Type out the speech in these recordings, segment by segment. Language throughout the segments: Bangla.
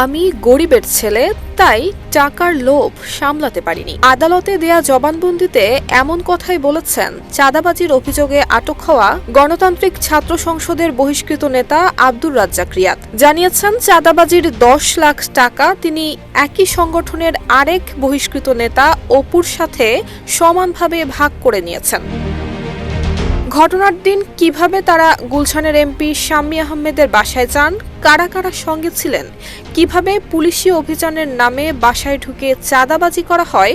আমি গরিবের ছেলে, তাই টাকার লোভ সামলাতে পারিনি। আদালতে দেয়া জবানবন্দিতে এমন কথাই বলেছেন চাঁদাবাজির অভিযোগে আটক হওয়া গণতান্ত্রিক ছাত্র সংসদের বহিষ্কৃত নেতা আব্দুর রাজ্জাক রিয়াদ। জানিয়েছেন চাঁদাবাজির 10 লাখ টাকা তিনি একই সংগঠনের আরেক বহিষ্কৃত নেতা অপুর সাথে সমানভাবে ভাগ করে নিয়েছেন। ঘটনার দিন কিভাবে তারা গুলশানের এমপি শাম্মী আহমেদের বাসায় যান, কারা কারা সঙ্গে ছিলেন, কিভাবে পুলিশি অভিযানের নামে বাসায় ঢুকে চাঁদাবাজি করা হয়,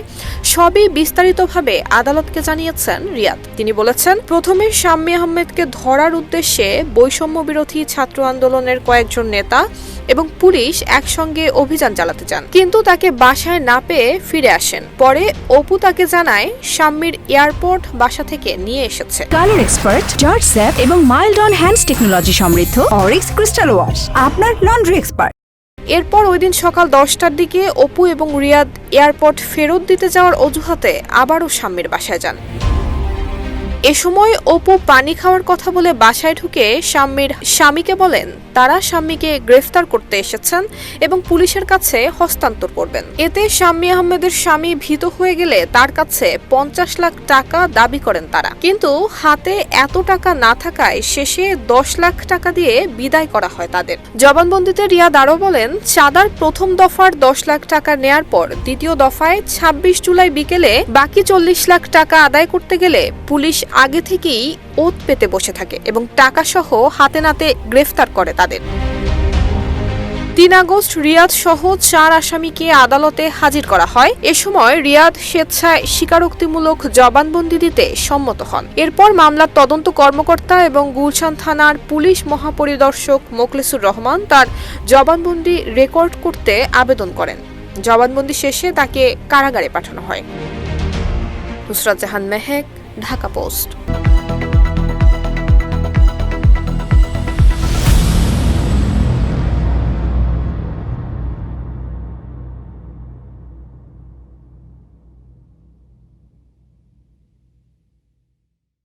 সবই বিস্তারিতভাবে আদালতকে জানিয়েছেন রিয়াদ। তিনি বলেছেন, প্রথমে শাম্মী আহমেদকে ধরার উদ্দেশ্যে বৈষম্য বিরোধী ছাত্র আন্দোলনের কয়েকজন নেতা এবং পুলিশ একসঙ্গে অভিযান চালাতে চান, কিন্তু তাকে বাসায় না পেয়ে ফিরে আসেন। পরে অপু তাকে জানায় শাম্মীর এয়ারপোর্ট বাসা থেকে নিয়ে এসেছে। কালার এক্সপার্ট, জর্জ স্যাপ এবং মাইল্ড অন হ্যান্ডস টেকনোলজি সমৃদ্ধ অরিক্স ক্রিস্টাল ওয়াশ, আপনার লন্ড্রি এক্সপার্ট। এরপর ওই দিন সকাল 10টার দিকে অপু এবং রিয়াদ এয়ারপোর্ট ফেরত দিতে যাওয়ার অজুহাতে আবারও শাম্মীর বাসায় যান। এ সময় অপু পানি খাওয়ার কথা বলে বাসায় ঢুকে শাম্মীর স্বামীকে বলেন তারা শাম্মীকে গ্রেফতার করতে এসেছেন এবং পুলিশের কাছে হস্তান্তর করবেন। এতে শাম্মী আহমেদের স্বামী ভীত হয়ে গেলে তার কাছে 50 লাখ টাকা দাবি করেন তারা, কিন্তু হাতে এত টাকা না থাকায় শেষে 10 লাখ টাকা দিয়ে বিদায় করা হয় তাদের। জবানবন্দিতে রিয়াদ আরও বলেন, চাঁদার প্রথম দফার 10 লাখ টাকা নেয়ার পর দ্বিতীয় দফায় 26 জুলাই বিকেলে বাকি 40 লাখ টাকা আদায় করতে গেলে পুলিশ আগে থেকেই ওত পেতে বসে থাকে এবং টাকা সহ হাতে নাতে গ্রেফতার করে তাদের। 3 আগস্ট রিয়াদ সহ 4 আসামিকে আদালতে হাজির করা হয়। এ সময় রিয়াদ স্বেচ্ছায় স্বীকারোক্তিমূলক জবানবন্দি দিতে সম্মত হন। এরপর মামলার তদন্ত কর্মকর্তা এবং গুলশান থানার পুলিশ মহাপরিদর্শক মোখলেসুর রহমান তার জবানবন্দি রেকর্ড করতে আবেদন করেন। জবানবন্দি শেষে তাকে কারাগারে পাঠানো হয়। নুসরাত জাহান মেহেক, ঢাকা পোস্ট।